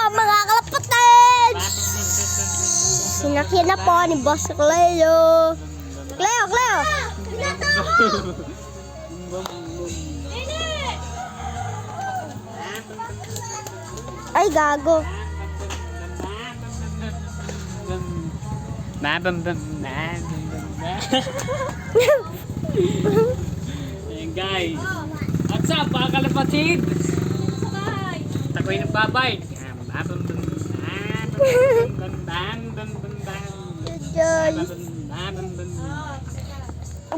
mga kalapatids! Sinakyan na po ni Boss Cleo. Cleo! Ay, gago. Ayan guys. What's up mga kalapatid? Takoy ng babay.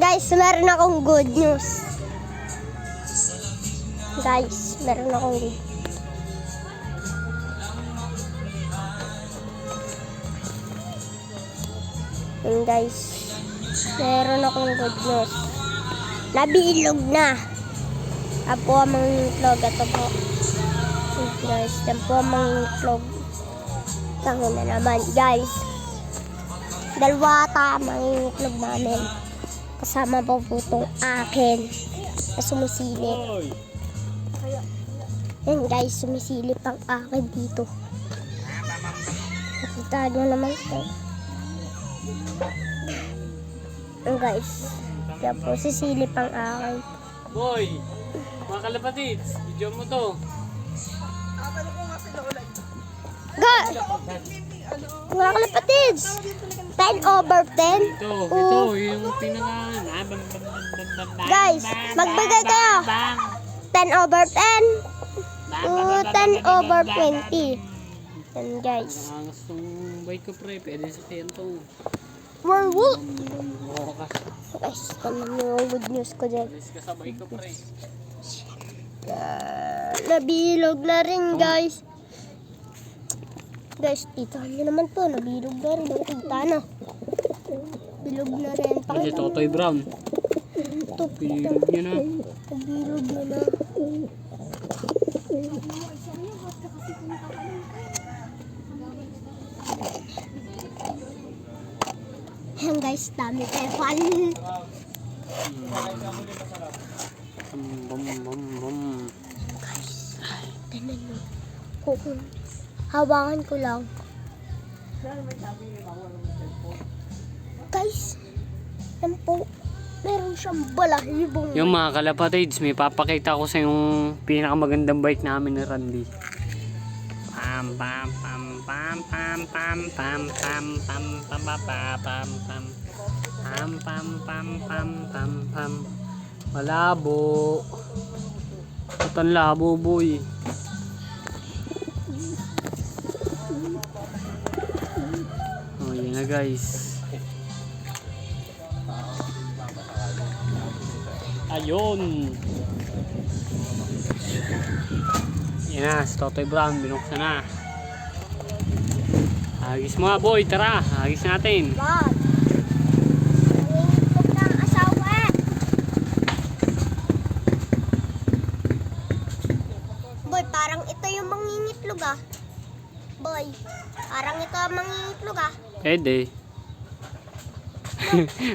Guys, meron akong good news. Guys, meron akong good news. And guys, meron akong good news. Nabilog na. Apo ang mangingitlog. Ito po. Guys, yan po ang mangingitlog. Tango na naman, guys. Dalawa ata ang mangingitlog namin. Kasama po po itong akin na sumisilip. Yan guys, sumisilip ang akin dito. Nakita nyo naman ito. Yan guys, yan po, sisilip ang akin. Boy, mga kalapatid, video mo to. Mga kalapatids, 10 over 10. Ito yung pinaka... Guys, magbigay kayo. 10 over 10. 10 over 20. Yan guys. Gustong bike ko pre, pwede sa to. Werewolf. Bukas. Guys, ano yung good news ko dyan. Alis ka sa bike ko pre. Nabilog na rin guys. Guys, kita nyo naman to. Nabilog na rin. Nakita na. Bilog na rin. Hindi, Totoy Brown. Ito, Pinilog niya na. nabilog na na. Ayan guys, dami tefal. Guys, tignan nyo. Hawakan ko lang. Guys, yan po. Meron siyang balahibong. Yung mga kalapatids, may papakita ko sa yung pinakamagandang bike namin ni Randy. Pam pam pam pam pam pam pam pam pam pam pam pam pam pam pam pam pam pam pam. Malabo. Ang labo boy. Oh, yun na guys. Ayun. Yan na, si Totoy Brown, binuksan na. Hagis mo nga boy, tara, hagis natin. God. Nangingitlog na ang asawa. Boy, parang ito yung mangingitlog ah. Boy, parang ito ang mangingitlog ah. Pwede.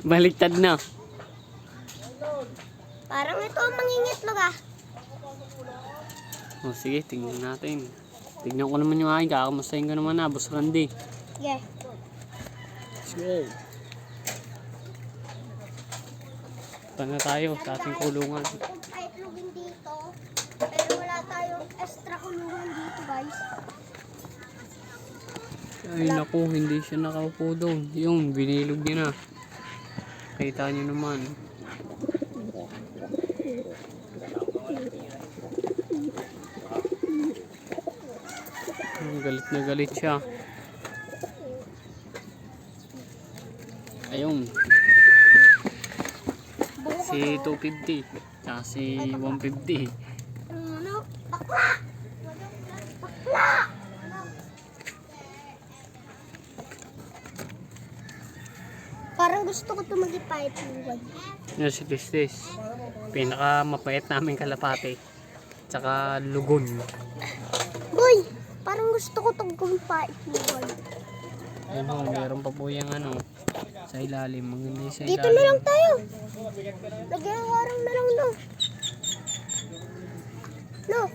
Baliktad na. Parang ito ang mangingitlog ah. O sige, tingnan natin. Tignan ko naman yung aking, kakamustahin ko naman na, Boss Randy. Yeah. Let's go. Punta na tayo sa ating kulungan. Kahit lugin dito, pero wala tayong extra kulungan dito guys. Ay naku, hindi siya nakaupo doon. Yung binilog niya na. Kita niyo naman. Galit na galit siya. Ayun. Si 250. Tsaka si 150. Ano? Bakla! Bakla! Parang gusto ko ito mag-ipahit luwan. Yan si Tistis. Pinaka mapait namin kalapate. Tsaka lugon. Boy! Parang gusto ko itong mag-ipahit luwan. Ayun ho, meron pa po yung ano. Sa ilalim. Maganda yung sa ilalim. Dito na lang tayo. Lagyan ng warang na lang no. No.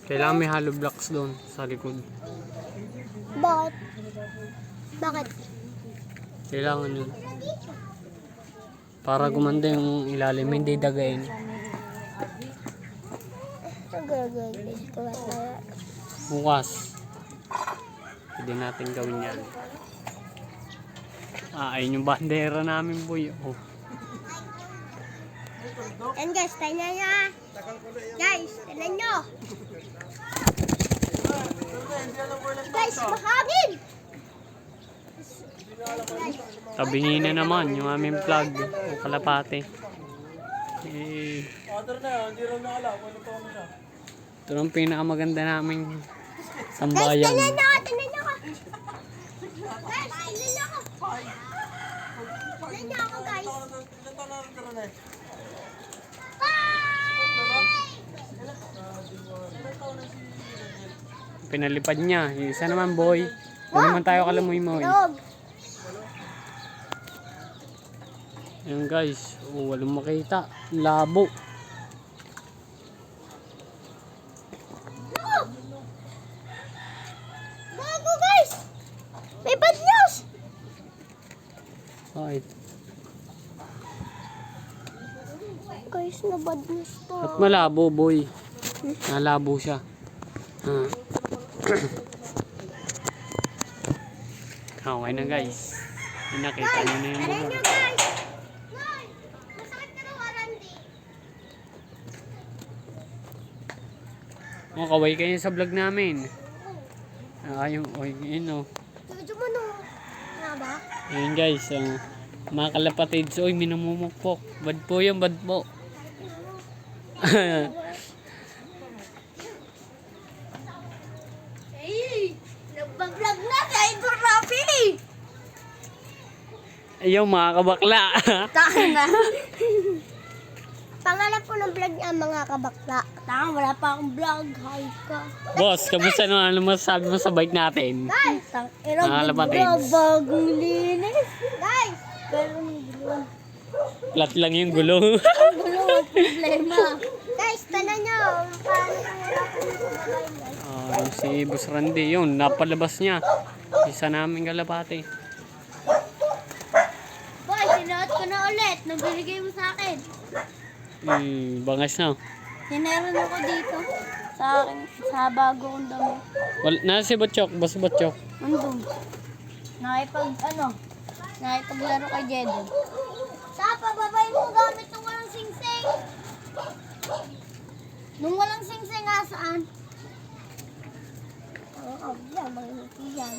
Kailangan may hollow blocks doon sa likod. Bakit? Bakit? Kailangan yun. Para gumanda yung ilalim, hindi dagain. Ang gagawin ko tayo. Bukas. Pwede natin gawin yan. Ayun yung bandera namin, boy. Oh. And guys, tingnan nyo ah. Guys, tingnan nyo. Guys, mahangin. Tabingin na naman yung aming plug. Yung kalapate. Eh, ito ang pinakamaganda namin Guys, sambayan. tingnan nyo ako, tingnan nyo ako. Guys, tingnan nyo ako. Tingnan nyo ako, guys. Pinalipad niya. Yung isa naman, boy. Ito naman tayo kalamoy-moy. Log. Ayan guys. Oh, walang makita. Labo. Gago, guys. May bad news. Bakit? Guys, na bad news to. At malabo, boy. Nalabo siya. Ah. Okay na guys. Nakita nyo na yung Tingnan lugar. nyo, guys. Guys, masakit na daw, Randy. Oh, kaway kayo sa vlog namin. Yung, yun oh. Medyo mo no. Nga ba? Ayun guys, mga kalapatids, oy, minamumukpok. Bad po yan, bad po. Hey, nagbablog na sa Idol Rafi. Ayaw, mga kabakla. Tahan na. Pangalan po ng vlog niya, mga kabakla. Tahan, wala pa akong vlog. Hi ka. Boss, kamusta no? Ano masasabi mo sa bike natin? Guys, Mga kalapatids. bagong linis. Guys, pero may gulo. Flat lang yung gulo. Ang gulo ang problema. Guys, tanan nyo. Paano nangyarap yung sabagay, guys? Si Boss Randy, yun, napalabas niya. Isa namin kalapati. Boy, sinuot ko na ulit. Nabinigay mo sa akin. Bangas na. Sineron ako dito. Sa akin, sa bago kong dami. Nasa si Butchok, Boss Butchok. Andun. Nakipaglaro kay Jedo. Sa pababay mo gamit nung walang singsing. Nung walang singsing nga saan? Yan, mga yan.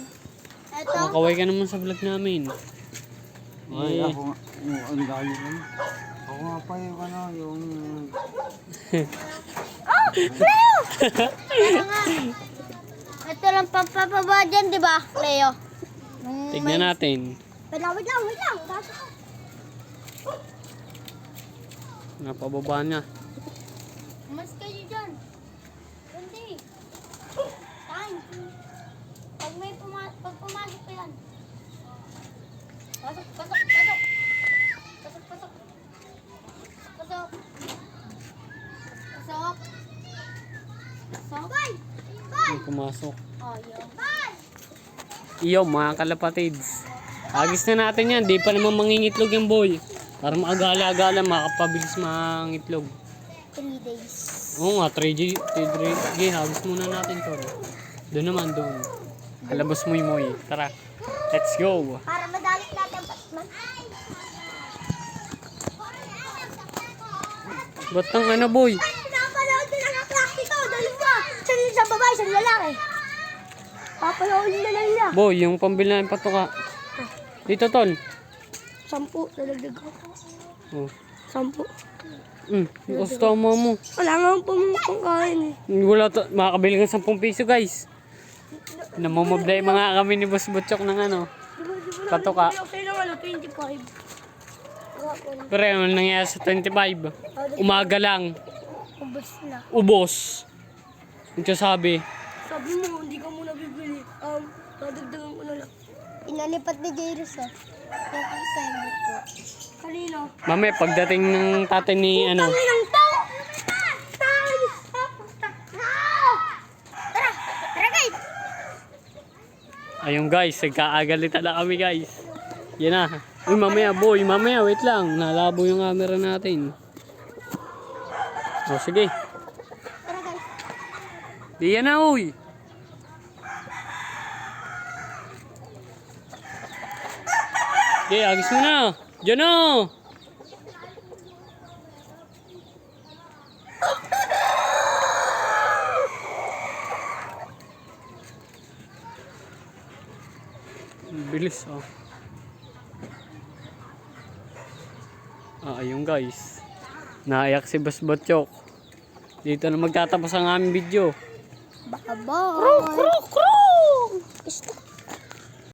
Eto. Makaway ka naman sa vlog namin. Ay, ako nga, ang galing ano. Ako nga pa yung ano, yung... Oh! Leo! Ito nga. Ito lang papababa dyan, di ba, Leo? Tignan natin. Wait lang. Kaso ko. Napababa niya. Mas kayo dyan. Hindi. Time. Pag pumasok pa yan. Pasok. Pasok. Bye! Yung pumasok. Oh, yun. Bye! Iyo, mga kalapatids. Agis na natin yan. Di pa naman mangingitlog yung boy. Para maagala-agala, makapabilis mangitlog. 3 days. Oo nga, 3G. Agis muna natin to. Doon naman, doon. Kalabas moy. Tara, let's go. Para madalit natin Batman. Ba't ang ano, boy? Napanood na lang ang klase ko. Dalawa. Isa sa babae, isa lalaki. Papanood na lang niya. Boy, yung pambili na yung patuka. Dito, tol. 10. Nalagdag ko. Oh. 10. Yung customer mo. Wala nga akong pamukang kain eh. Wala to. Makakabili ka 10 piso, guys. Namumublay mga kami ni Boss Butchok ng ano. Patuka. Okay lang, 25. Pero yung nangyayari sa 25. Umaga lang. Ubus na. Ubos. Yung sabi. Sabi mo, hindi ka muna bibili. Dadagdagan ko na lang. Inalipat ni Jairus ah. Yung assignment ko. Kanino? Mamaya pagdating ng tatay ni ano. Kanino to? Ayun guys, nagkaagalita na kami guys. Yan na. Uy mamaya boy, mamaya wait lang. Nalabo yung camera natin. O sige. Tara guys. Di yan na uy. Okay, agis mo na. Diyan na. Bilis oh. Ayun guys. Naiyak si Boss Botchok. Dito na magtatapos ang aming video. Bye-bye. Krok, krok, krok.